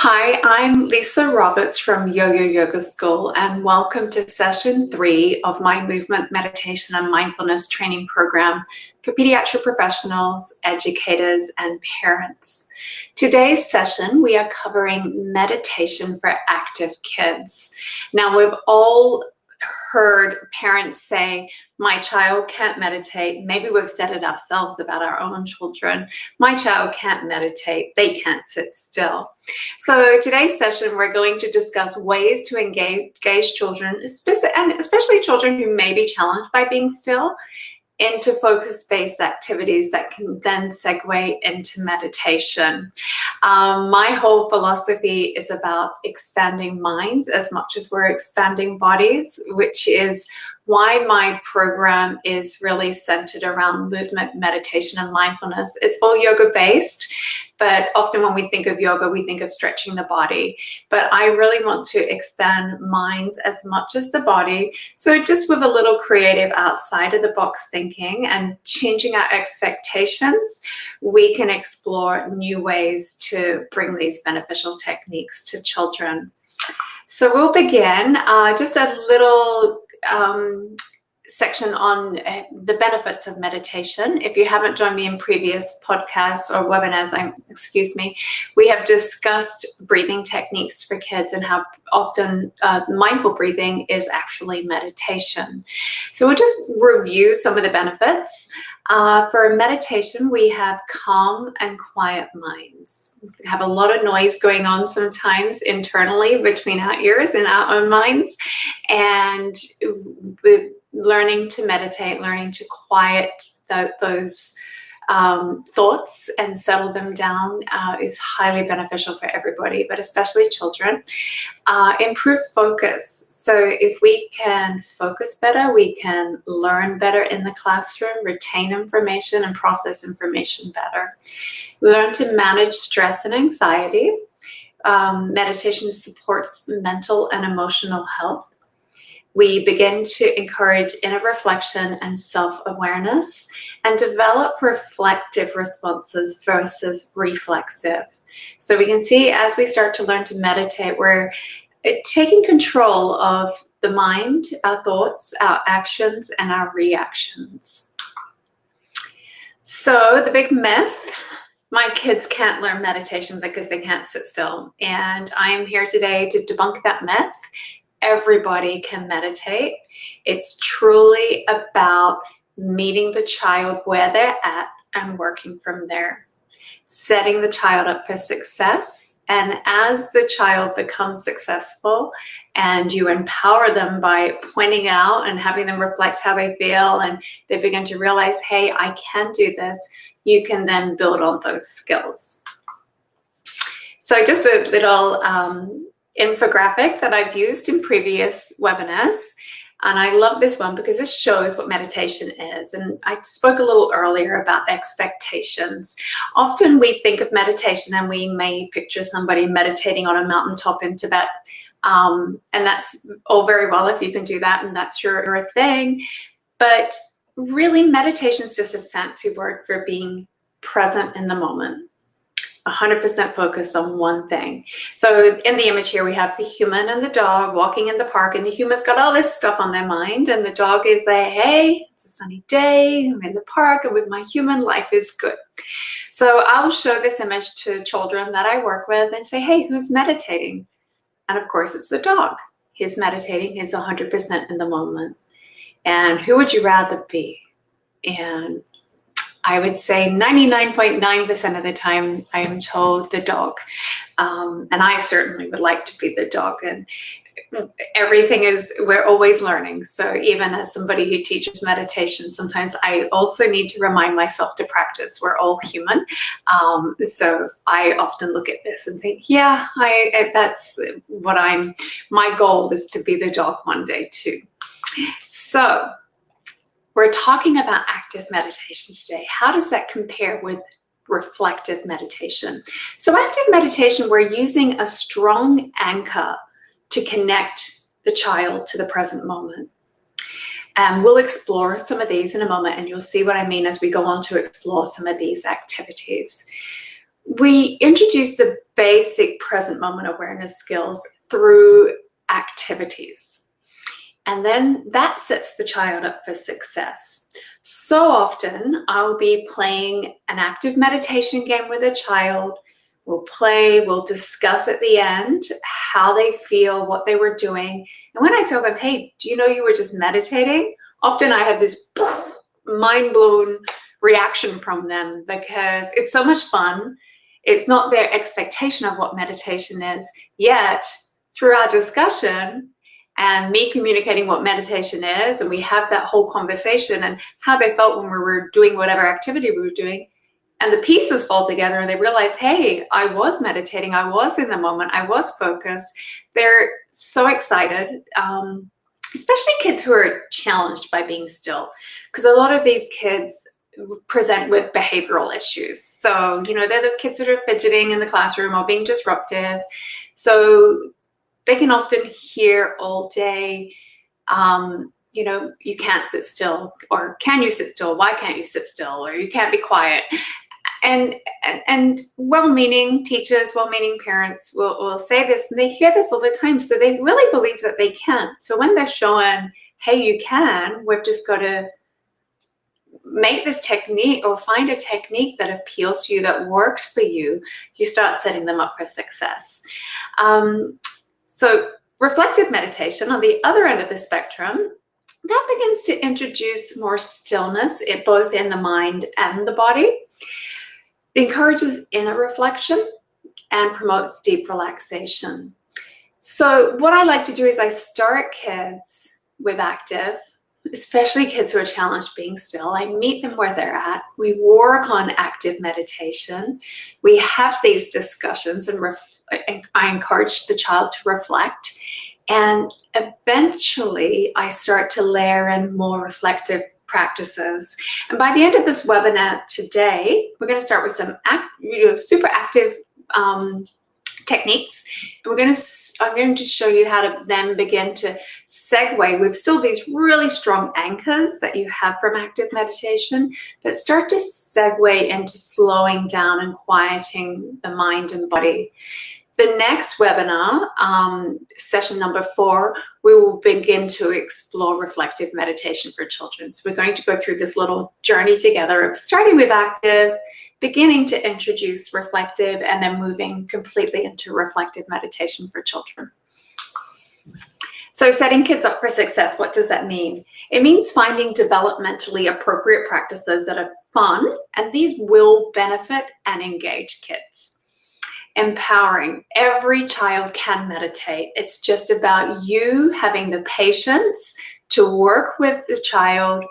Hi, I'm Lisa Roberts from Yo-Yo Yoga School, and welcome to session 3 of my movement, meditation, and mindfulness training program for pediatric professionals, educators, and parents. Today's session, we are covering meditation for active kids. Now, we've all heard parents say, my child can't meditate. Maybe we've said it ourselves about our own children. My child can't meditate. They can't sit still. So today's session, we're going to discuss ways to engage children, and especially children who may be challenged by being still, into focus-based activities that can then segue into meditation. My whole philosophy is about expanding minds as much as we're expanding bodies, which is why my program is really centered around movement, meditation, and mindfulness. It's all yoga-based, but often when we think of yoga, we think of stretching the body. But I really want to expand minds as much as the body. So just with a little creative outside of the box thinking and changing our expectations, we can explore new ways to bring these beneficial techniques to children. So we'll begin just a little section on the benefits of meditation. If you haven't joined me in previous podcasts or webinars, we have discussed breathing techniques for kids and how often mindful breathing is actually meditation. So we'll just review some of the benefits. For meditation, we have calm and quiet minds. We have a lot of noise going on sometimes internally between our ears and our own minds. And learning to meditate, learning to quiet those thoughts and settle them down is highly beneficial for everybody, but especially children. Improve focus. So if we can focus better, we can learn better in the classroom, retain information, and process information better. Learn to manage stress and anxiety. Meditation supports mental and emotional health. We begin to encourage inner reflection and self-awareness and develop reflective responses versus reflexive. So we can see as we start to learn to meditate, we're taking control of the mind, our thoughts, our actions, and our reactions. So the big myth, my kids can't learn meditation because they can't sit still. And I am here today to debunk that myth. Everybody can meditate. It's truly about meeting the child where they're at and working from there, setting the child up for success. And as the child becomes successful and you empower them by pointing out and having them reflect how they feel, and they begin to realize, hey, I can do this, you can then build on those skills. So just a little infographic that I've used in previous webinars. And I love this one because this shows what meditation is. And I spoke a little earlier about expectations. Often we think of meditation and we may picture somebody meditating on a mountaintop in Tibet. And that's all very well if you can do that and that's your thing. But really, meditation is just a fancy word for being present in the moment. 100% focused on one thing. So in the image here, we have the human and the dog walking in the park, and the human's got all this stuff on their mind, and the dog is like, hey, it's a sunny day, I'm in the park, and with my human, life is good. So I'll show this image to children that I work with and say, hey, who's meditating? And of course, it's the dog. He's meditating, he's 100% in the moment. And who would you rather be? And I would say 99.9% of the time I am told the dog. And I certainly would like to be the dog. And we're always learning. So even as somebody who teaches meditation, sometimes I also need to remind myself to practice. We're all human. So I often look at this and think, yeah, that's what my goal is to be the dog one day too. So we're talking about active meditation today. How does that compare with reflective meditation? So active meditation, we're using a strong anchor to connect the child to the present moment. And we'll explore some of these in a moment, and you'll see what I mean as we go on to explore some of these activities. We introduce the basic present moment awareness skills through activities. And then that sets the child up for success. So often I'll be playing an active meditation game with a child. We'll play, we'll discuss at the end how they feel, what they were doing. And when I tell them, hey, do you know you were just meditating? Often I have this mind-blown reaction from them because it's so much fun. It's not their expectation of what meditation is, yet through our discussion and me communicating what meditation is, and we have that whole conversation and how they felt when we were doing whatever activity we were doing, and the pieces fall together and they realize, hey, I was meditating, I was in the moment, I was focused. They're so excited, especially kids who are challenged by being still, because a lot of these kids present with behavioral issues. So, you know, they're the kids that are fidgeting in the classroom or being disruptive. So they can often hear all day, you know, you can't sit still, or can you sit still? Why can't you sit still? Or you can't be quiet. And well-meaning teachers, well-meaning parents will say this, and they hear this all the time. So they really believe that they can. So when they're showing, hey, you can, we've just got to make this technique or find a technique that appeals to you, that works for you, you start setting them up for success. So reflective meditation on the other end of the spectrum, that begins to introduce more stillness, both in the mind and the body. It encourages inner reflection and promotes deep relaxation. So what I like to do is I start kids with active, especially kids who are challenged being still. I meet them where they're at. We work on active meditation. We have these discussions, and I encourage the child to reflect. And eventually I start to layer in more reflective practices. And by the end of this webinar today, we're going to start with some super active techniques. And I'm going to show you how to then begin to segue with still these really strong anchors that you have from active meditation, but start to segue into slowing down and quieting the mind and body. The next webinar, session number 4, we will begin to explore reflective meditation for children. So we're going to go through this little journey together of starting with active, beginning to introduce reflective, and then moving completely into reflective meditation for children. So setting kids up for success, what does that mean? It means finding developmentally appropriate practices that are fun, and these will benefit and engage kids. Empowering. Every child can meditate. It's just about you having the patience to work with the child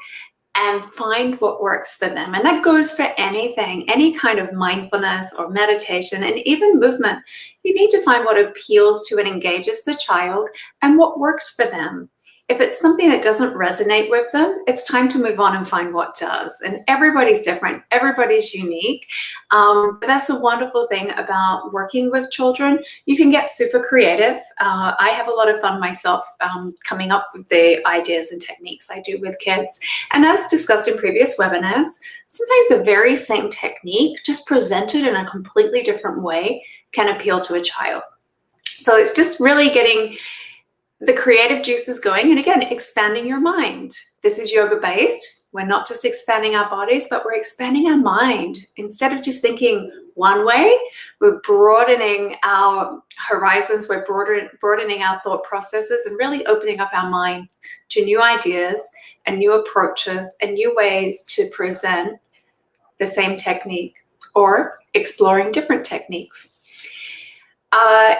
and find what works for them. And that goes for anything, any kind of mindfulness or meditation, and even movement. You need to find what appeals to and engages the child and what works for them. If it's something that doesn't resonate with them, it's time to move on and find what does. And everybody's different, everybody's unique. But that's a wonderful thing about working with children. You can get super creative. I have a lot of fun myself coming up with the ideas and techniques I do with kids. And as discussed in previous webinars, sometimes the very same technique, just presented in a completely different way, can appeal to a child. So it's just really getting the creative juices going, and again, expanding your mind. This is yoga based. We're not just expanding our bodies, but we're expanding our mind. Instead of just thinking one way, we're broadening our horizons, we're broadening our thought processes, and really opening up our mind to new ideas and new approaches and new ways to present the same technique, or exploring different techniques.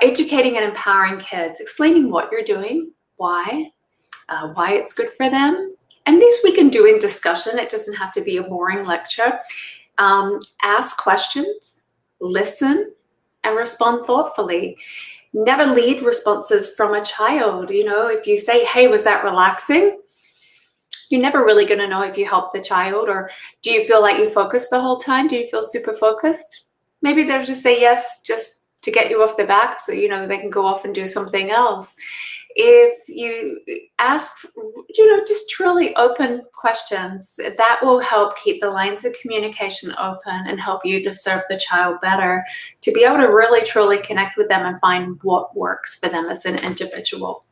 Educating and empowering kids, explaining what you're doing, why it's good for them. And this we can do in discussion. It doesn't have to be a boring lecture. Ask questions, listen, and respond thoughtfully. Never lead responses from a child. You know, if you say, hey, was that relaxing? You're never really going to know if you helped the child. Or do you feel like you focused the whole time? Do you feel super focused? Maybe they'll just say yes, just to get you off their back, so you know they can go off and do something else. if you ask, just truly open questions, that will help keep the lines of communication open and help you to serve the child better, to be able to really truly connect with them and find what works for them as an individual.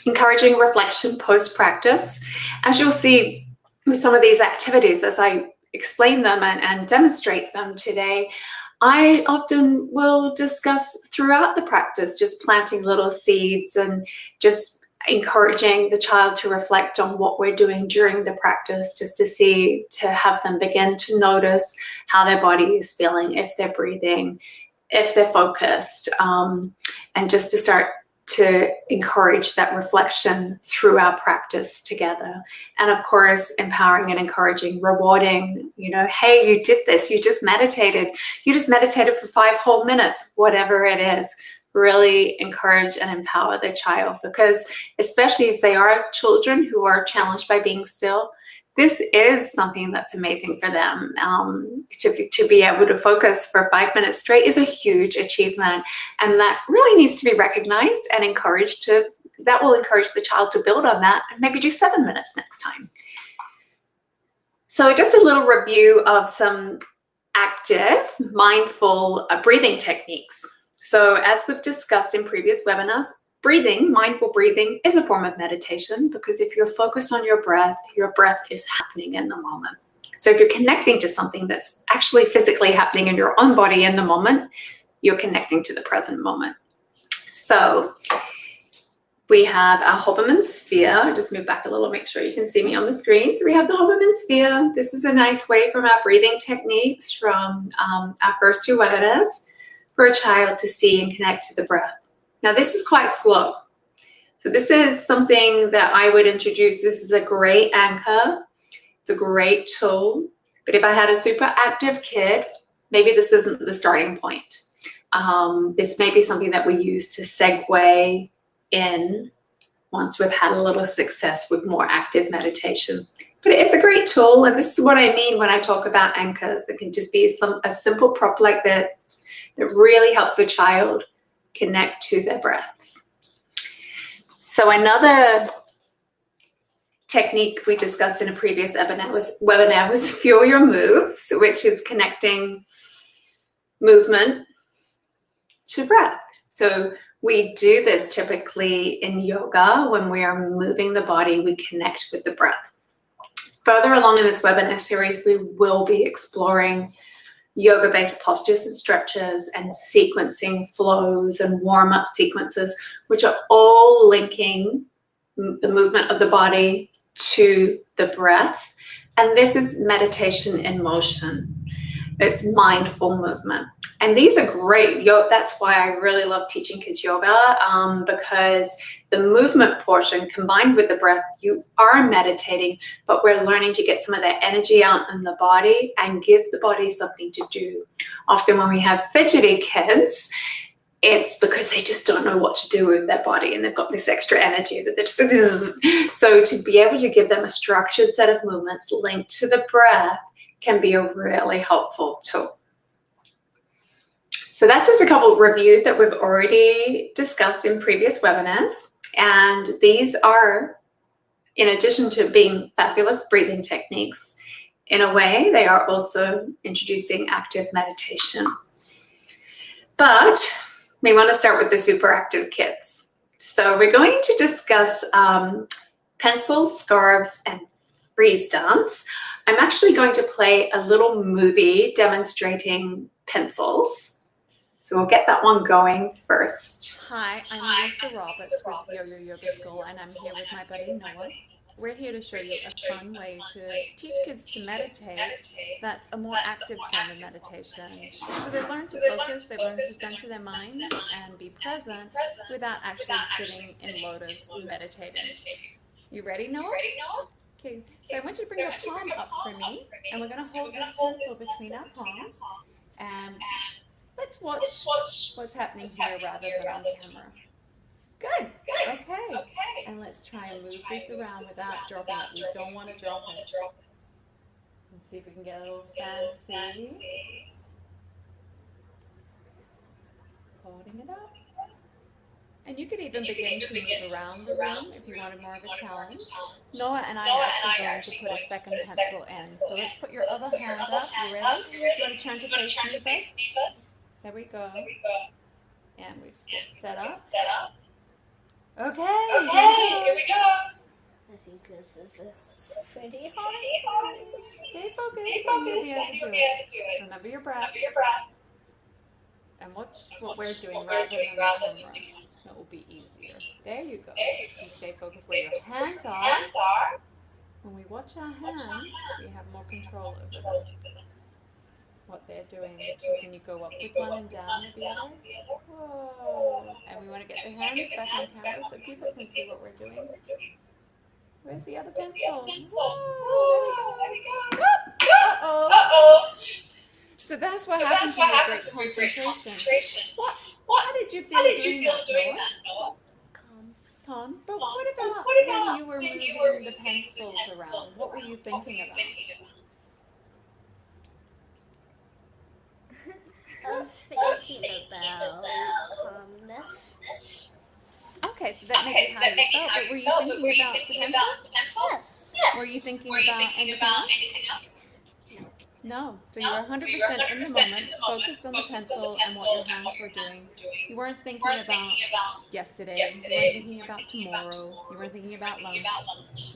Encouraging reflection post-practice. As you'll see with some of these activities, as I explain them and demonstrate them today, I often will discuss throughout the practice, just planting little seeds and just encouraging the child to reflect on what we're doing during the practice, just to have them begin to notice how their body is feeling, if they're breathing, if they're focused, and just to start to encourage that reflection through our practice together. And of course, empowering and encouraging, rewarding, hey, you did this, you just meditated for 5 whole minutes, whatever it is. Really encourage and empower the child, because especially if they are children who are challenged by being still, this is something that's amazing for them. To be able to focus for 5 minutes straight is a huge achievement, and that really needs to be recognized and encouraged. That will encourage the child to build on that and maybe do 7 minutes next time. So just a little review of some active, mindful breathing techniques. So as we've discussed in previous webinars, mindful breathing is a form of meditation, because if you're focused on your breath is happening in the moment. So if you're connecting to something that's actually physically happening in your own body in the moment, you're connecting to the present moment. So we have our Hoberman sphere. Just move back a little, make sure you can see me on the screen. So we have the Hoberman sphere. This is a nice way from our breathing techniques from our first 2 webinars for a child to see and connect to the breath. Now this is quite slow. So this is something that I would introduce. This is a great anchor. It's a great tool. But if I had a super active kid, maybe this isn't the starting point. This may be something that we use to segue in once we've had a little success with more active meditation. But it is a great tool, and this is what I mean when I talk about anchors. It can just be a simple prop like this that really helps a child connect to their breath. So another technique we discussed in a previous webinar was Fuel Your Moves, which is connecting movement to breath. So we do this typically in yoga. When we are moving the body, we connect with the breath. Further along in this webinar series, we will be exploring yoga-based postures and stretches and sequencing flows and warm-up sequences, which are all linking the movement of the body to the breath. And this is meditation in motion. It's mindful movement. And these are great. That's why I really love teaching kids yoga, because the movement portion combined with the breath, you are meditating, but we're learning to get some of that energy out in the body and give the body something to do. Often when we have fidgety kids, it's because they just don't know what to do with their body, and they've got this extra energy that they're just, so to be able to give them a structured set of movements linked to the breath can be a really helpful tool. So that's just a couple of reviews that we've already discussed in previous webinars. And these are, in addition to being fabulous breathing techniques, in a way, they are also introducing active meditation. But we want to start with the super active kids. So we're going to discuss pencils, scarves, and freeze dance. I'm actually going to play a little movie demonstrating pencils. So we'll get that one going first. Hi, I'm Lisa Roberts with Yo-Yo Yoga School, and I'm here with my buddy Noah. We're here to show you a fun way to teach kids to meditate that's a more active form of meditation. So they learn to focus, they learn to center their minds and be present without actually sitting in lotus meditating. You ready, Noah? Okay, so I want you to bring your palm up for me, and we're going to hold this pencil between our palms, and let's watch what's happening here rather than on camera. Good. Okay. And let's try and move this around without dropping it. We don't want to drop it. Let's see if we can get a little fancy. Holding it up. And you could even begin to move around the room if you wanted more of a challenge. Noah and I are actually going to put a second pencil in. So let's put your other hand up. You ready? You want to turn to face me, bud? There we go. And we just get set up. Okay, here we go. I think this is pretty hard. Stay focused and you'll be able to do it. Remember your breath. And watch what we're doing rather than the camera. It will be easier. There you go. You stay focused where your hands are. When we watch our hands, we have more control over them. What they're doing. Can you go up with one and down with the other? Whoa. And we want to get the hands back on camera so people can see what we're doing. Where's the other pencil? Whoa, there we go. Uh-oh. So that's what happens when you break concentration. How did you feel doing that, Noah? Calm. But what about when you were moving the pencils around? What were you thinking about? I was thinking about calmness. Okay, so that may be how you felt, but were you thinking about the pencil? Yes. Were you thinking about anything else? No. So you were 100% in the moment, focused on the pencil and what your hands were doing. You weren't thinking about yesterday. You weren't thinking about tomorrow. You weren't thinking about lunch. You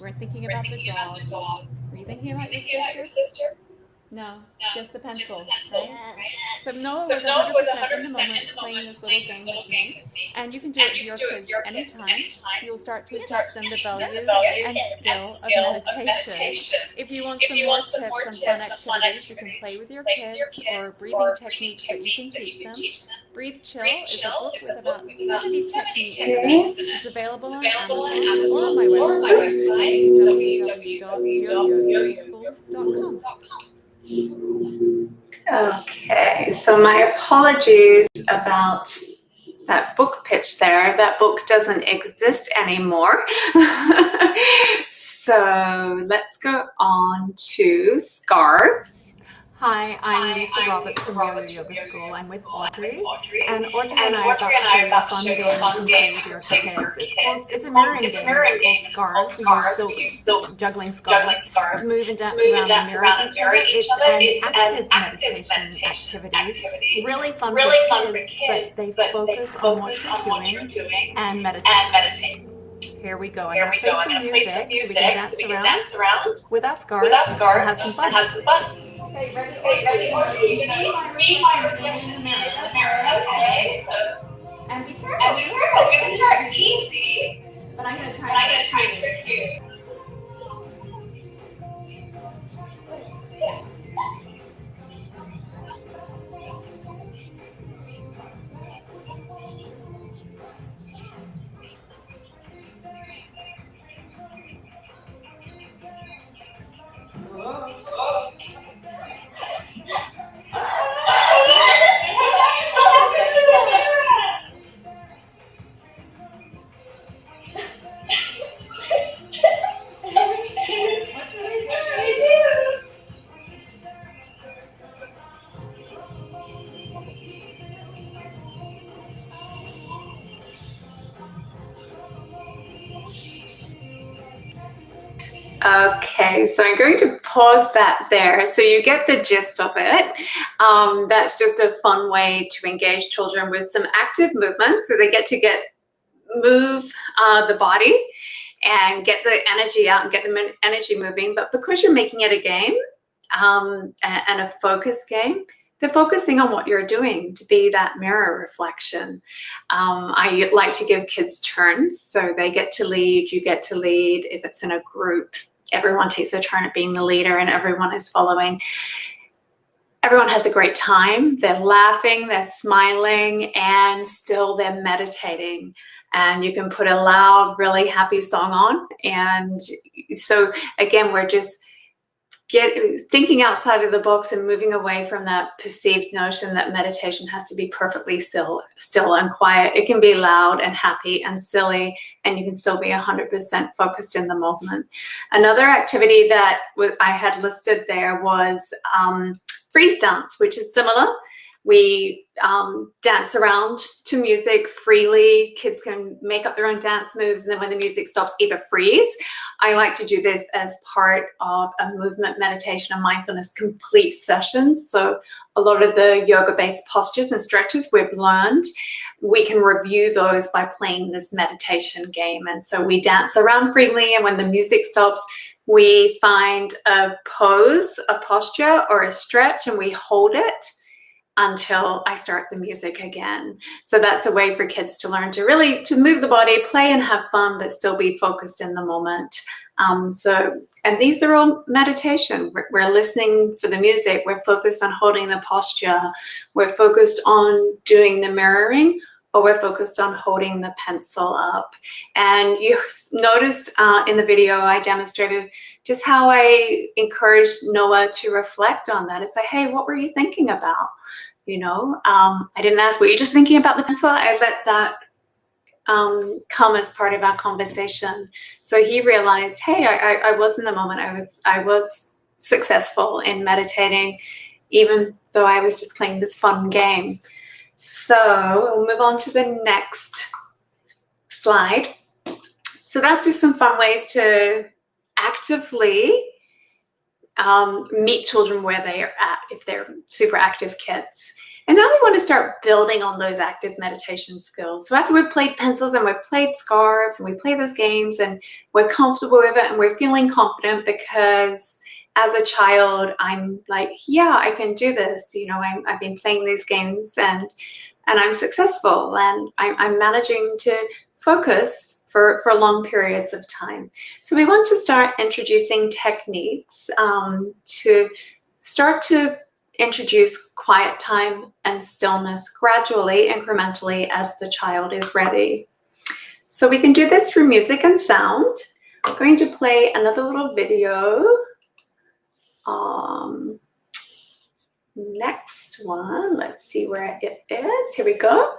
weren't thinking about the dog. Were you thinking about your sister? No, just the pencil, right? So Noah was 100% in the moment playing this little game with me. And you can do it with your kids anytime. You'll start to teach them the value and skill of meditation. If you want some more tips on fun activities you can play with your kids or breathing techniques that you can teach them, Breathe Chill is a book with about 70 techniques in it. It's available on Amazon or on my website, www.yoyoyogoschool.com. Okay, so my apologies about that book pitch there. That book doesn't exist anymore. So let's go on to scarves. Hi, I'm Lisa Roberts from Yo-Yo Yoga School. I'm with Audrey. And Audrey and I are about to show you a fun game you can play with your kids. It's a mirroring game. It's called Scarves. We use silk juggling scarves to move and dance around and mirror each other. It's an active meditation activity. Really fun for kids, but they focus on what you're doing and meditate. Here we go. I'm going to play some music so we can dance around with our scarves and have some fun. Okay, ready? You're gonna read my reflection in the mirror, okay? So, and be careful. We're gonna start easy, but I'm gonna try and trick you. Okay, so I'm going to pause that there so you get the gist of it. That's just a fun way to engage children with some active movements so they get to move the body and get the energy out and get the energy moving. But because you're making it a game and a focus game, they're focusing on what you're doing to be that mirror reflection. I like to give kids turns, so they get to lead, you get to lead. If it's in a group, everyone takes a turn at being the leader and everyone is following. Everyone has a great time. They're laughing, they're smiling, and still they're meditating. And you can put a loud, really happy song on. And so again, we're just thinking outside of the box and moving away from that perceived notion that meditation has to be perfectly still and quiet. It can be loud and happy and silly, and you can still be 100% focused in the moment. Another activity that I had listed there was freeze dance, which is similar. We dance around to music freely. Kids can make up their own dance moves, and then when the music stops, either freeze. I like to do this as part of a movement, meditation, and mindfulness complete session. So a lot of the yoga-based postures and stretches we've learned, we can review those by playing this meditation game. And so we dance around freely, and when the music stops, we find a pose, a posture, or a stretch, and we hold it until I start the music again. So that's a way for kids to learn to really move the body, play and have fun, but still be focused in the moment. And these are all meditation. We're listening for the music. We're focused on holding the posture. We're focused on doing the mirroring, or we're focused on holding the pencil up. And you noticed in the video I demonstrated just how I encouraged Noah to reflect on that and say, hey, what were you thinking about? You know, I didn't ask, were you just thinking about the pencil? I let that come as part of our conversation. So he realized, hey, I was in the moment. I was successful in meditating, even though I was just playing this fun game. So we'll move on to the next slide. So that's just some fun ways to actively meet children where they are at if they're super active kids. And now we want to start building on those active meditation skills. So after we've played pencils and we've played scarves and we play those games and we're comfortable with it and we're feeling confident because as a child, I'm like, yeah, I can do this. You know, I've been playing these games and I'm successful and I'm managing to focus for long periods of time. So we want to start introducing techniques to start to introduce quiet time and stillness gradually, incrementally, as the child is ready. So we can do this through music and sound. I'm going to play another little video. Next one, let's see where it is. Here we go.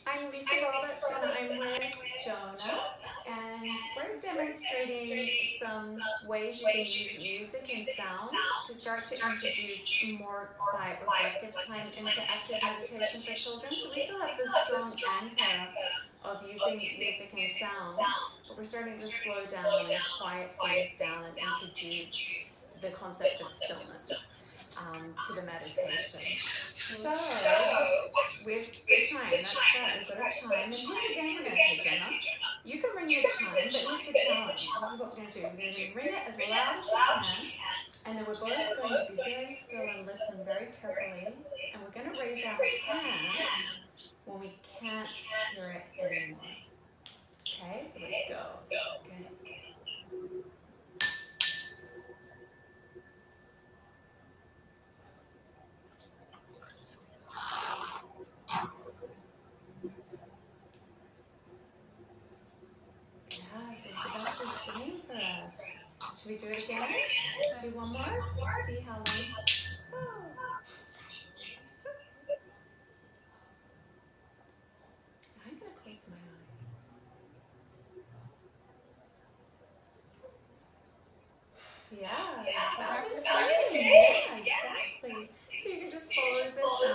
I'm Lisa Roberts and I'm with Jonah, and we're demonstrating some ways you can use music and sound to start to introduce more quiet, reflective time into active meditation for children. So we still have the strong anchor of using music and sound, but we're starting to slow down and quiet things down and introduce the concept of stillness to the meditation. So with the chime, that's right, we've got a chime, and here's the game we're going to play, Jonah. You can ring the chime, but here's the challenge. This is what we're going to do. We're going to ring it as loud as you can, and then we're both going to be very still and listen very carefully, and we're going to raise our hand when we can't hear it anymore. Okay, so let's go. Okay. Yeah, so it's actually singing for us. Should we do it again? Do one more? See how long. Oh. I'm going to close my eyes. Yeah, that was singing. Yeah, exactly. So you can just follow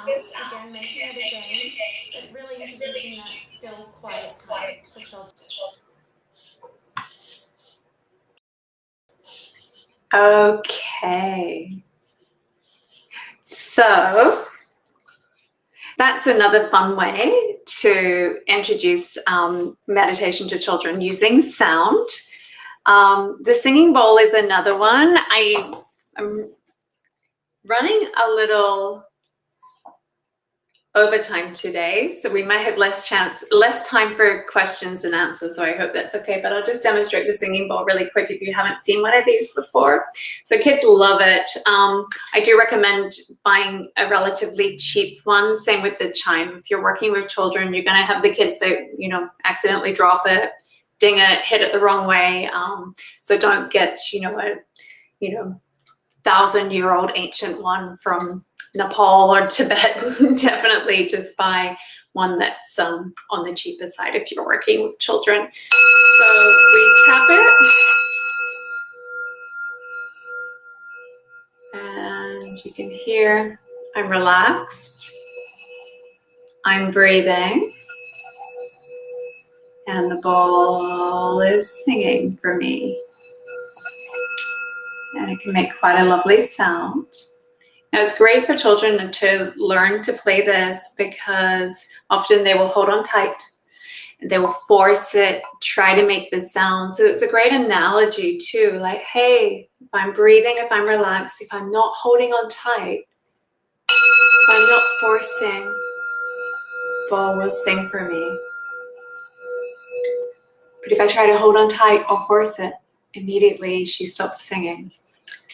the sound, again, making it a game, but really introducing that still, quiet time for children. Okay. So that's another fun way to introduce meditation to children using sound. The singing bowl is another one. I'm running a little overtime today, so we might have less time for questions and answers, so I hope that's okay, but I'll just demonstrate the singing bowl really quick if you haven't seen one of these before. So kids love it. I do recommend buying a relatively cheap one. Same with the chime. If you're working with children, you're going to have the kids that, you know, accidentally drop it, ding it, hit it the wrong way. So don't get, you know, a 1,000-year-old ancient one from Nepal or Tibet. Definitely just buy one that's on the cheaper side if you're working with children. So we tap it, and you can hear I'm relaxed. I'm breathing. And the ball is singing for me. And it can make quite a lovely sound. Now, it's great for children to learn to play this because often they will hold on tight. They will force it, try to make the sound. So it's a great analogy too, like, hey, if I'm breathing, if I'm relaxed, if I'm not holding on tight, if I'm not forcing, ball will sing for me. But if I try to hold on tight or force it, immediately she stops singing.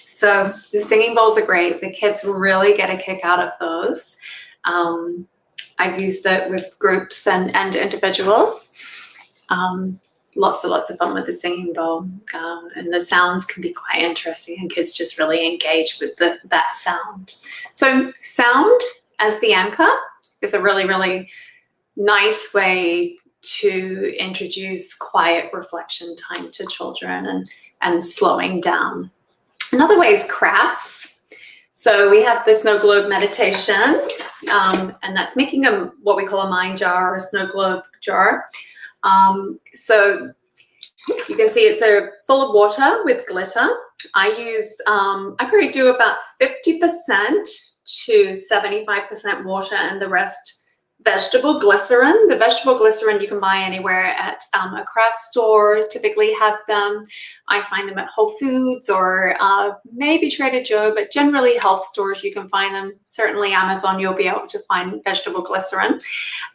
So the singing bowls are great. The kids really get a kick out of those. I've used it with groups and individuals. Lots and lots of fun with the singing bowl. And the sounds can be quite interesting and kids just really engage with that sound. So sound as the anchor is a really, really nice way to introduce quiet reflection time to children and slowing down. Another way is crafts. So we have the snow globe meditation, and that's making what we call a mind jar or a snow globe jar. So you can see it's full of water with glitter. I probably do about 50% to 75% water and the rest vegetable glycerin. The vegetable glycerin you can buy anywhere at a craft store, typically have them. I find them at Whole Foods or maybe Trader Joe, but generally health stores you can find them. Certainly Amazon, you'll be able to find vegetable glycerin.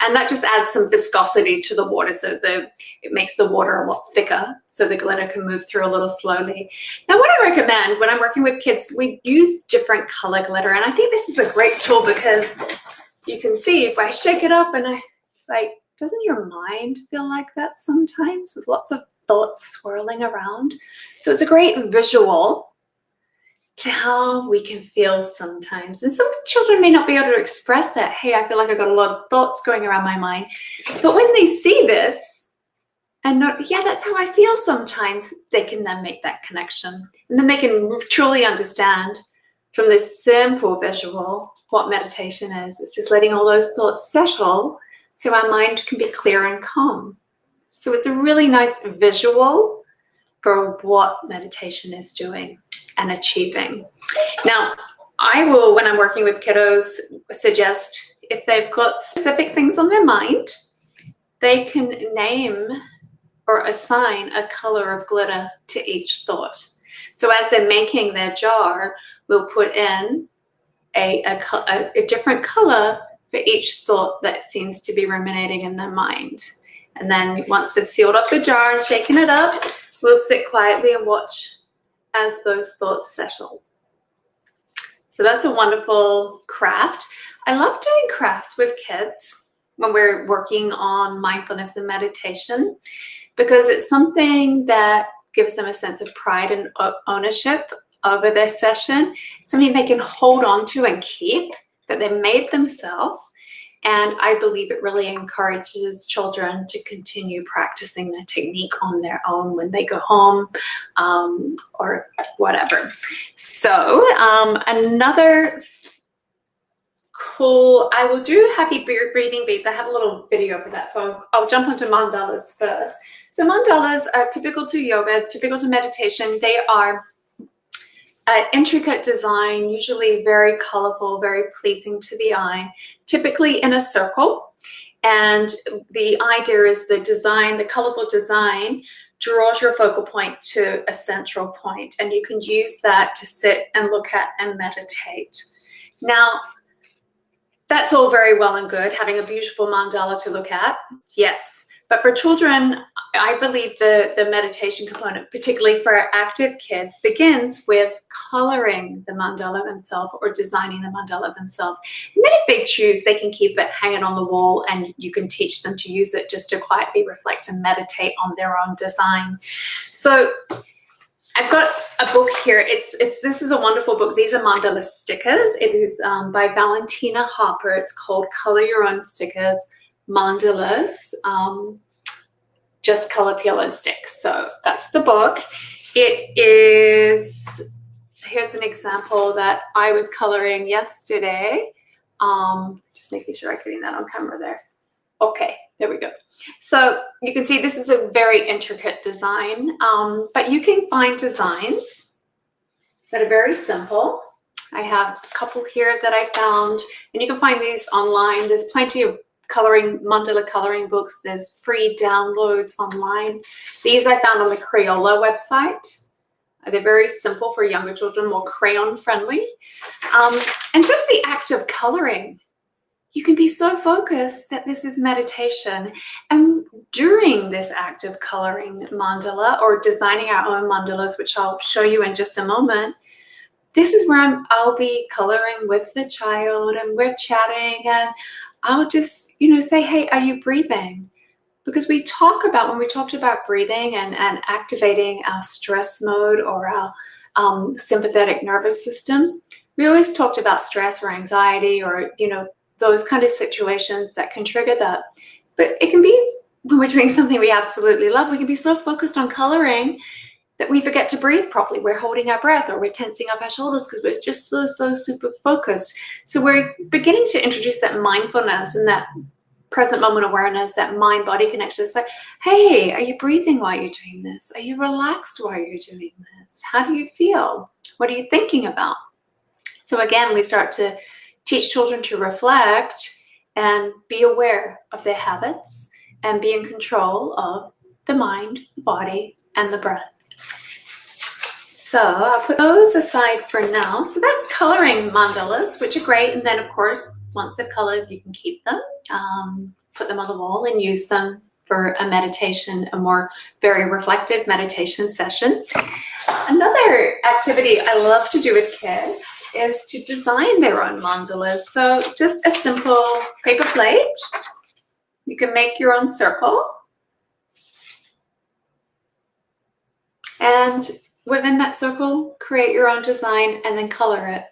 And that just adds some viscosity to the water, so it makes the water a lot thicker so the glitter can move through a little slowly. Now what I recommend when I'm working with kids, we use different color glitter, and I think this is a great tool because you can see if I shake it up and doesn't your mind feel like that sometimes with lots of thoughts swirling around? So it's a great visual to how we can feel sometimes. And some children may not be able to express that. Hey, I feel like I've got a lot of thoughts going around my mind. But when they see this and know, yeah, that's how I feel sometimes, they can then make that connection. And then they can truly understand from this simple visual what meditation is. It's just letting all those thoughts settle so our mind can be clear and calm. So it's a really nice visual for what meditation is doing and achieving. Now, I will, when I'm working with kiddos, suggest if they've got specific things on their mind, they can name or assign a color of glitter to each thought. So as they're making their jar, we'll put in a different color for each thought that seems to be ruminating in their mind. And then once they've sealed up the jar and shaken it up, we'll sit quietly and watch as those thoughts settle. So that's a wonderful craft. I love doing crafts with kids when we're working on mindfulness and meditation because it's something that gives them a sense of pride and ownership over their session, something they can hold on to and keep that they made themselves. And I believe it really encourages children to continue practicing the technique on their own when they go home or whatever. So another cool, I will do happy breathing beads. I have a little video for that, so I'll jump onto mandalas first. So mandalas are typical to yoga, typical to meditation. They are intricate design, usually very colorful, very pleasing to the eye, typically in a circle. And the idea is the design, the colorful design draws your focal point to a central point, and you can use that to sit and look at and meditate. Now, that's all very well and good, having a beautiful mandala to look at, yes. But for children, I believe the meditation component, particularly for active kids, begins with coloring the mandala themselves or designing the mandala themselves. And then if they choose, they can keep it hanging on the wall and you can teach them to use it just to quietly reflect and meditate on their own design. So I've got a book here. This is a wonderful book. These are mandala stickers. It is by Valentina Harper. It's called Color Your Own Stickers. Mandalas, just color, peel, and stick. So that's the book. It is Here's an example that I was coloring yesterday. Just making sure I'm getting that on camera there. Okay, there we go. So you can see this is a very intricate design, but you can find designs that are very simple. I have a couple here that I found, and you can find these online. There's plenty of mandala coloring books. There's free downloads online. These I found on the Crayola website. They're very simple for younger children, more crayon friendly. And just the act of coloring, you can be so focused that this is meditation. And during this act of coloring mandala or designing our own mandalas, which I'll show you in just a moment, this is where I'll be coloring with the child, and we're chatting, and I'll just, say, hey, are you breathing? Because when we talked about breathing and activating our stress mode or our sympathetic nervous system, we always talked about stress or anxiety or, those kind of situations that can trigger that. But it can be when we're doing something we absolutely love, we can be so focused on coloring that we forget to breathe properly. We're holding our breath or we're tensing up our shoulders because we're just so super focused. So we're beginning to introduce that mindfulness and that present moment awareness, that mind-body connection. It's like, hey, are you breathing while you're doing this? Are you relaxed while you're doing this? How do you feel? What are you thinking about? So again, we start to teach children to reflect and be aware of their habits and be in control of the mind, the body, and the breath. So I'll put those aside for now. So that's coloring mandalas, which are great. And then, of course, once they've colored, you can keep them, put them on the wall and use them for a meditation, a more very reflective meditation session. Another activity I love to do with kids is to design their own mandalas. So just a simple paper plate. You can make your own circle. And within that circle, create your own design and then color it.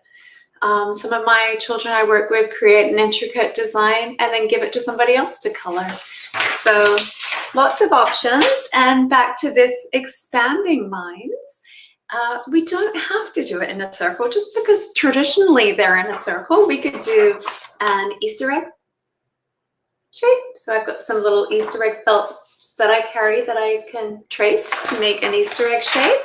Some of my children I work with create an intricate design and then give it to somebody else to color. So lots of options. And back to this expanding minds, we don't have to do it in a circle just because traditionally they're in a circle. We could do an Easter egg shape. So I've got some little Easter egg felt that I carry that I can trace to make an Easter egg shape.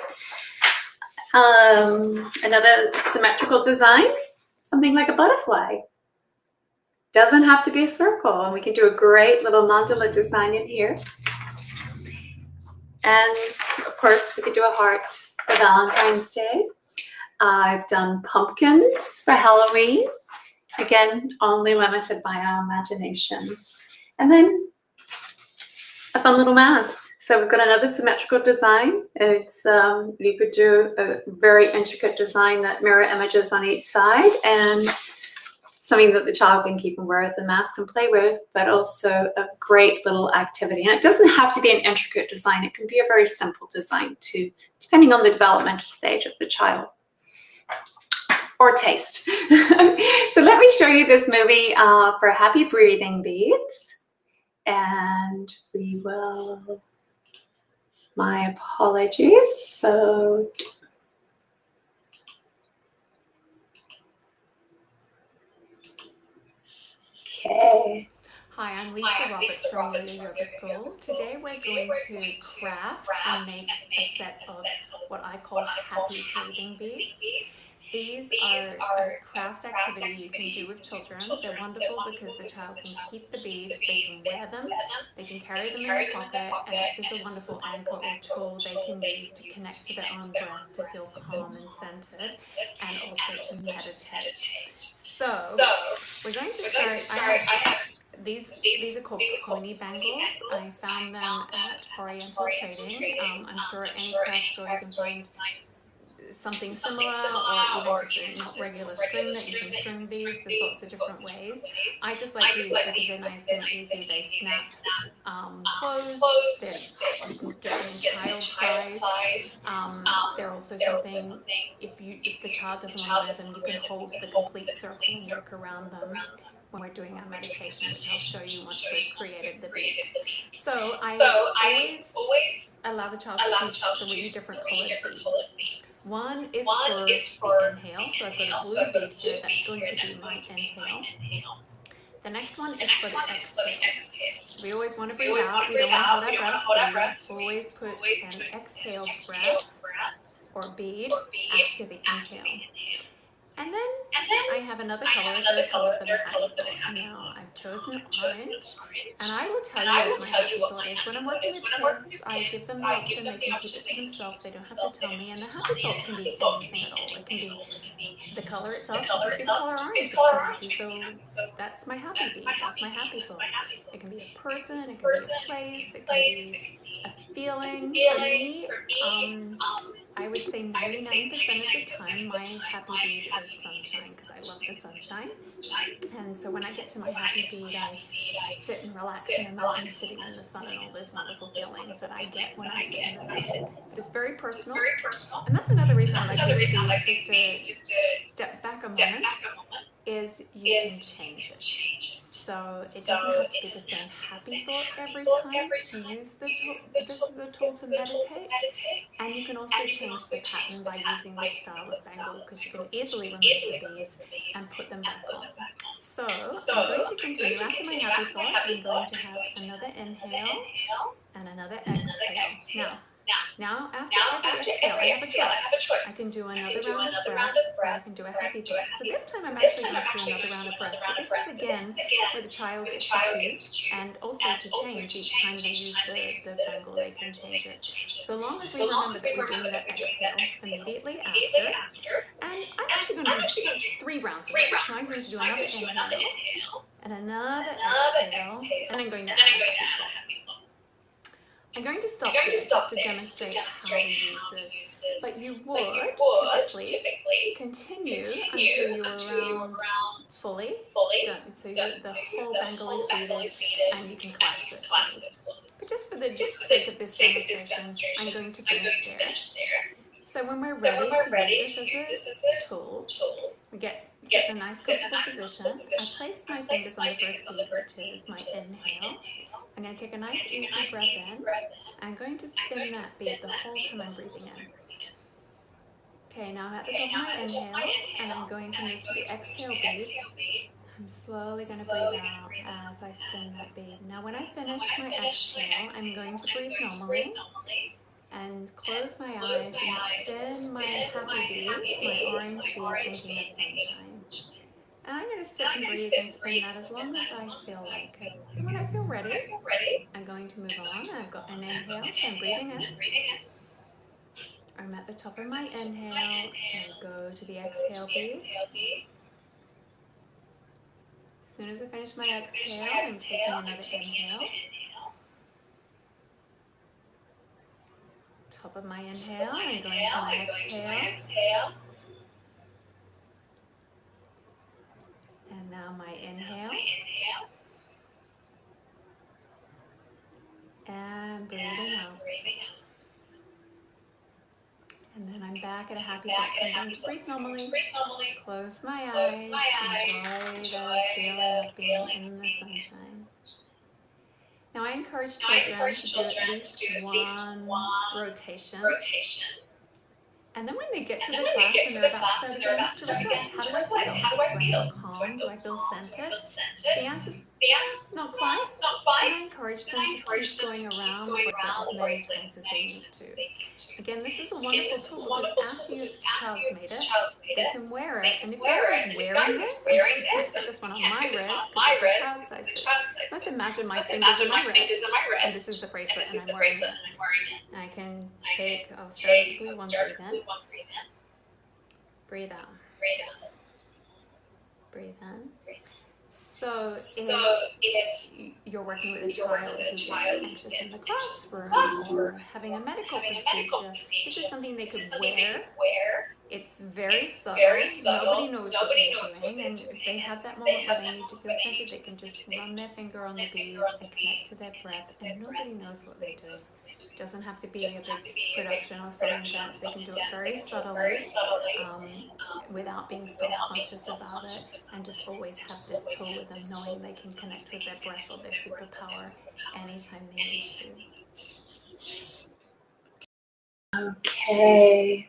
Another symmetrical design, something like a butterfly. Doesn't have to be a circle, and we can do a great little mandala design in here. And of course, we could do a heart for Valentine's Day. I've done pumpkins for Halloween. Again, only limited by our imaginations. And then a fun little mask. So we've got another symmetrical design. It's you could do a very intricate design that mirror images on each side, and something that the child can keep and wear as a mask and play with, but also a great little activity. And it doesn't have to be an intricate design. It can be a very simple design too, depending on the developmental stage of the child or taste. So let me show you this movie for happy breathing beads, and we will. My apologies. So, okay. Hi, I'm Lisa Roberts from Yo-Yo Yoga School. Today we're going to craft and make a set of what I call happy breathing beads. These are a craft activity you can do with children. They're wonderful because the child can keep the beads, they can wear them, they can carry them in their pocket, and it's just a wonderful anchor or tool they can use to connect to their own breath, to feel calm and centered, and also to meditate. So we're going to start. These are called pony bangles. I found them at Oriental Trading. I'm sure at any craft store you can find something similar, or even just a not regular string that you can string beads. There's lots of different ways. I just like these because they're nice and easy. They snap closed. You can get them in child size. They're also something, if the child doesn't want to wear them, you can hold the complete circle and work around them when we're doing our meditation, which I'll show you once we've created the beads. So I always allow the child to choose 3 different colored beads. One is for the inhale, so I've got a blue bead here, that's going to be my inhale. The next one is for the exhale. We always want to breathe out, we don't want to hold our breath, so we always put an exhale breath or bead after the inhale. And then I have another color, a third color for the happy thought. Now I've chosen orange, and I will tell you what my happy thought is. When I'm working with kids, I give them the option, they can keep it to themselves, they don't have to tell me, and the happy thought can be anything at all. It can be the color itself, it could be the color orange because I'm happy, so that's my happy bead, that's my happy thought. It can be a person, it can be a place, it can be a feeling. For me, I would say 99% of the time my happy bead is sunshine, because I love the sunshine. And so when I get to my happy bead, I sit and relax and imagine sitting in the sun and all those wonderful feelings that I get when I sit in the sun. But it's very personal, and that's another reason I like these beads, just to step back a moment, is you can change it. So it doesn't have to be the same happy thought every time you use the tool. This is a tool to meditate, and you can also change the pattern by using this style of bangle, because you can easily remove the beads and put them back on. So I'm going to continue after my happy thought. I'm going to have another inhale and another exhale. Now after every exhale, I have a choice. I can do another round of breath, or I can do a happy thought. So this time I'm actually going to do another round of breath. But this is again where the child gets to choose, and also to change each time they use the bangle, they can change it. So long as we remember that we're doing that exhale immediately after. And I'm actually going to do 3 rounds of it. So I'm going to do another inhale and another exhale, and I'm going to add a happy thought. I'm going to stop here just to demonstrate how we use this, but you would typically continue until you're around fully done. So the whole bangle is beaded and you can clasp it closed. But just for the sake of this demonstration, I'm going to finish there. So when we're ready to use this as a tool, we get a nice comfortable position. I place my fingers on the first bead, which is my inhale. I'm going to take a nice easy breath in. I'm going to spin that bead the whole time I'm breathing in. Okay, now I'm at the top of my inhale, and I'm going to move to the exhale bead. I'm slowly going to breathe out as I spin that bead. Now when I finish my exhale, I'm going to breathe normally and close my eyes and spin my happy bead, my orange bead, thinking of sunshine. And I'm going to sit and breathe and spin that as long as I feel like it. Then when I feel ready, I'm going to move on. I've got an inhale, so I'm breathing in. I'm at the top of my inhale, and I go to the exhale bead. As soon as I finish my exhale, I'm taking another inhale. Top of my inhale, I'm going to my exhale. And now my inhale. And breathing out. And then I'm back at a happy thought. So I'm going to breathe normally, close my eyes, enjoy the feeling of being in the sunshine. Now I encourage children to do at least one rotation. And then when they get to the class and they're about starting to reflect, how do I feel? Do I feel calm? Do I feel centered? The answer's not quite. And I encourage them to keep going around the bracelet as many times as they need to. Again, this is a wonderful tool because after your child's made it, they can wear it. And if I was wearing this, I can't put this one on my wrist because it's a child size. Let's imagine my fingers are my wrist, and this is the bracelet, and I'm wearing it. I can take, I'll start with one breathe in. Breathe out. Breathe in. So if you're working with a child who gets anxious in the classroom or having a medical procedure, this is something they could wear. It's very subtle. Nobody knows what they're doing, and if they have that moment where they need to feel centered, they can just run their finger on the beads and connect to their breath, and nobody knows what they're doing. It doesn't have to be a big production or something like that. They can do it very subtly without being self-conscious about it, and just always have this tool with them, knowing they can connect with their breath or their superpower anytime they need to. Okay.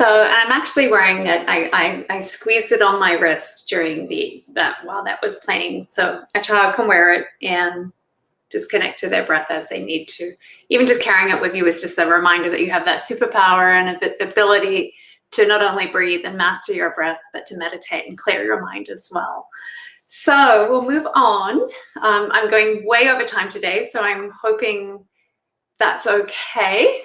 and I'm actually wearing it. I squeezed it on my wrist during while that was playing. So a child can wear it and just connect to their breath as they need to. Even just carrying it with you is just a reminder that you have that superpower and ability to not only breathe and master your breath, but to meditate and clear your mind as well. So we'll move on. I'm going way over time today, so I'm hoping that's okay.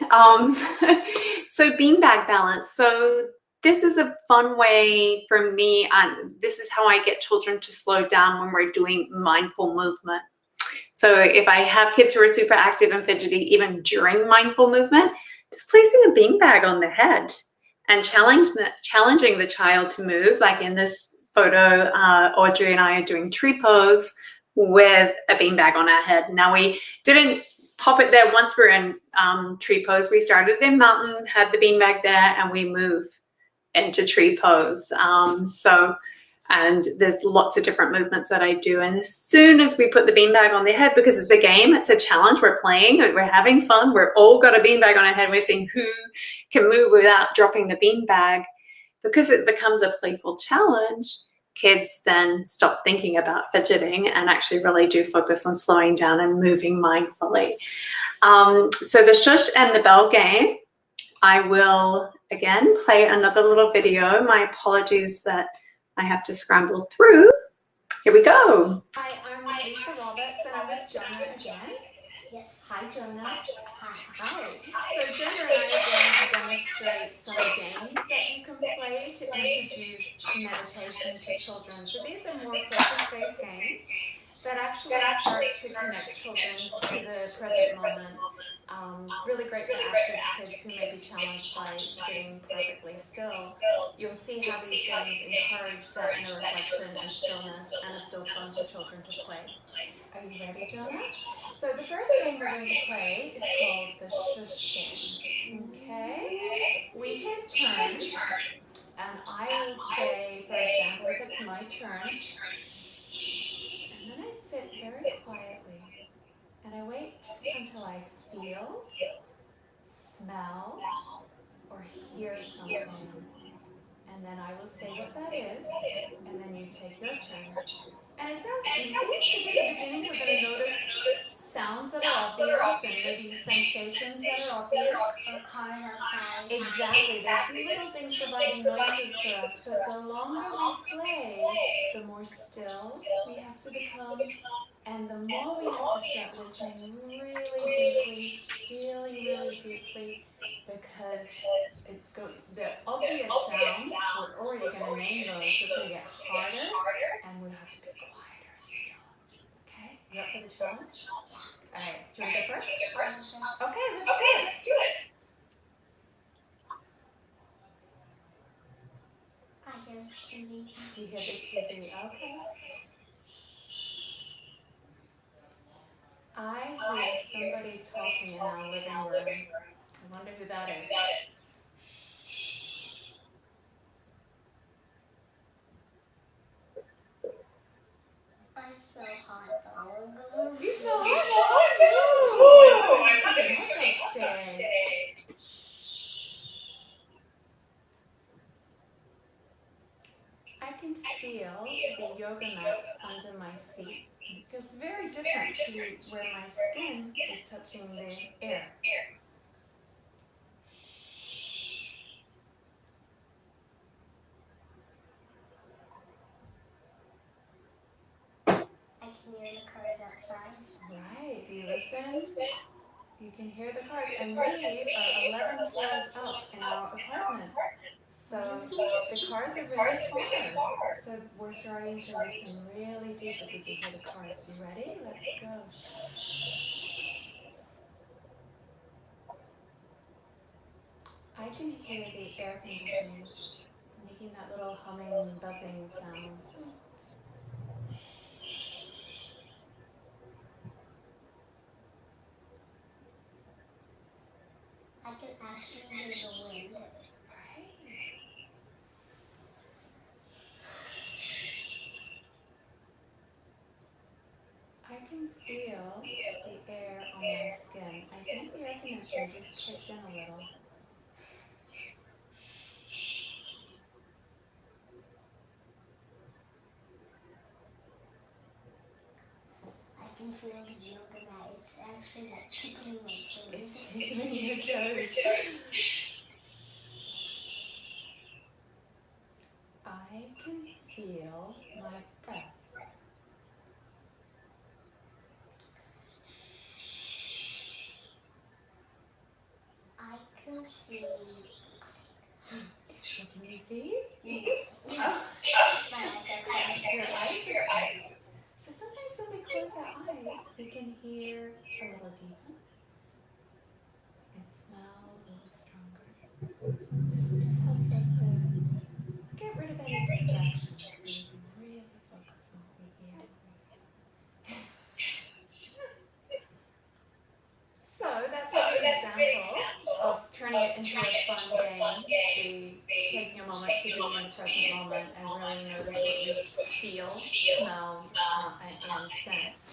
So beanbag balance. So this is a fun way for me, and this is how I get children to slow down when we're doing mindful movement. So if I have kids who are super active and fidgety, even during mindful movement, just placing a beanbag on their head and challenging the child to move. Like in this photo, Audrey and I are doing tree pose with a beanbag on our head. Now we didn't pop it there once we're in tree pose. We started in mountain, had the beanbag there, and we move into tree pose. And there's lots of different movements that I do. And as soon as we put the beanbag on their head, because it's a game, it's a challenge, we're playing, we're having fun, we're all got a beanbag on our head, we're seeing who can move without dropping the beanbag. Because it becomes a playful challenge, kids then stop thinking about fidgeting and actually really do focus on slowing down and moving mindfully. So the shush and the bell game, I will again play another little video. My apologies that I have to scramble through. Here we go. Hi, I'm Lisa Roberts and I'm with Jonah again. Yes. Hi, Jonah. Hi. Hi. So Jonah and I are going to demonstrate some games that you can play to introduce meditation to children. So these are more focus-based games that actually start to connect children to the present moment. Really great for active kids who may be challenged by sitting perfectly still. You'll see how these games encourage that inner reflection and stillness and are still fun for children to play. Are you ready, Jonah? So the first game we're going to play is called the shush game. Okay? We take turns, and I will say, for example, if it's my turn, and then I sit very quietly, and I wait until I feel, smell, or hear something. And then I will say what that is, and then you take your turn. And it sounds easy, because at the beginning we're going to notice sounds that are obvious and maybe sensations that are obvious. Or cars outside. Exactly, there's little things providing noises for us, but the longer we play, the more still we have to become, and the more we have to start listening really deeply, really deeply, because the obvious sounds, we're already going to name those, so it's going to get harder, and we have to be quieter and still. Okay, you up for the challenge? Yeah. All right, do you want to go first? Okay. Okay, let's do it. I hear TV. You hear the TV, okay. I hear somebody talking in our living room. I wonder who that is. I smell hot dogs. You smell hot dogs? Ooh, I must have been hot dogs day. I can feel the yoga mat under my feet. It feels very different to where my skin is touching the air. I can hear the cars outside. Right, you listen, you can hear the cars. And we are 11 floors up in our apartment. So the cars are very far. So we're starting to listen really deep if we can hear the cars. You ready? Let's go. I can hear the air conditioning making that little humming, buzzing sound. I can actually hear the wind. Right. I can feel the air on my skin. I think the air conditioner just kicked in a little. can feel the yoga mat. It's actually like tickling my toes. It's tickling your toes. I can feel my breath. I can see. What can you see? Oh. My eyes are closed. Your eyes are closed. So sometimes when we close our eyes, we can hear a little deeper and smell a little stronger. It just helps us to get rid of any distractions so we can really focus on what we hear. So that's a good example of turning it into a fun game. Be taking a moment to be in the present moment and really notice what we feel, smell, and sense.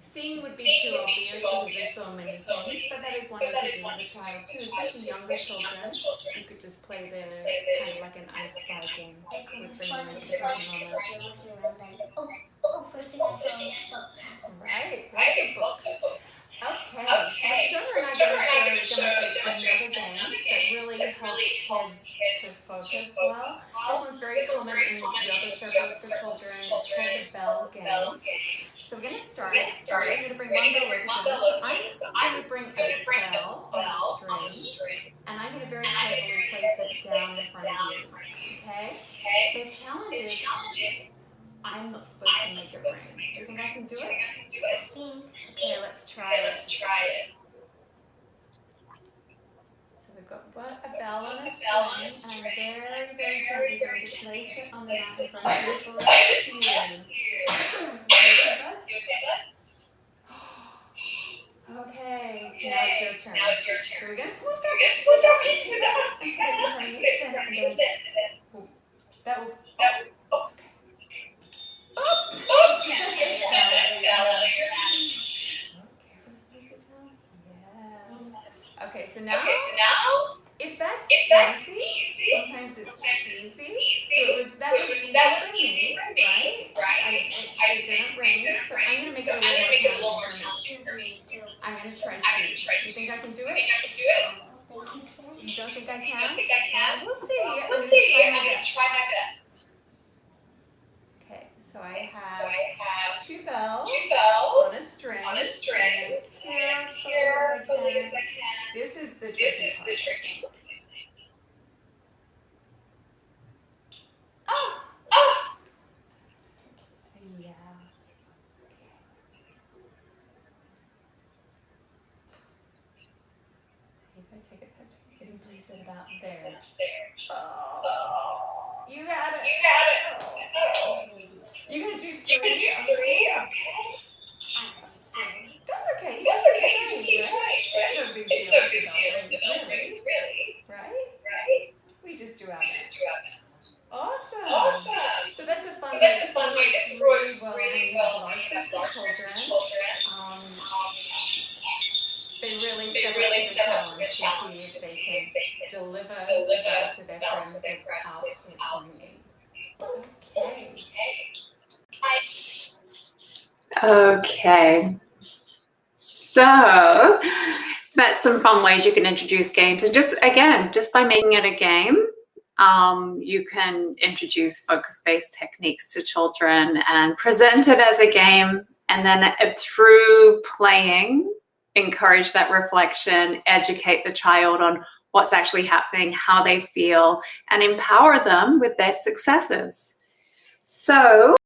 Seeing would be too obvious because there's so many things, but that is one you could do with a child too, especially younger children. You could just play the kind of like an I Spy game. It could Would be bring fun them into because the present they're moment. looking around like, oh, first thing I saw was books. Right, lots of books. Okay, so Jonah and I are going to demonstrate another game that really helps kids to focus well. This one's very common in yoga circles for children. It's called the bell game. So we're going to start. You're going to bring one bell over, Jonah. So I'm going to bring a bell on a string, and I'm going to very carefully place it down in front of you. Okay? The challenge is I'm not supposed to make it ring. Do you think I can do it? I think. Okay, let's try it. So we've got a bell on a string, and I'm very, very gently going to place it on the mat in front of you. Bless you. Okay, now it's your turn. So we're going to switch up and put it in front of you. And then that will. Okay, so now, if that's easy, sometimes it's easy. So that was easy for me, right? I didn't ring, so I'm going to make it a little more challenging for me. I'm going to try two. You think I can do it? You don't think I can? We'll see. I'm going to try my best. Okay, so I have two bells on a string, and carefully as I can. This is the tricky part. Oh! Yeah. If I take a picture, so you place it about there. Oh. You got it. Oh. You're going to do three? Okay. That's okay. You just keep trying, right? No big deal. Really. Right? We just do our best. Awesome. So that's a fun way to explore really well when you have large groups of children. They really step up to the challenge to see if they can deliver that to their friends without pointing. Okay. So that's some fun ways you can introduce games. And just by making it a game, you can introduce focus-based techniques to children and present it as a game. And then through playing, encourage that reflection, educate the child on what's actually happening, how they feel, and empower them with their successes. So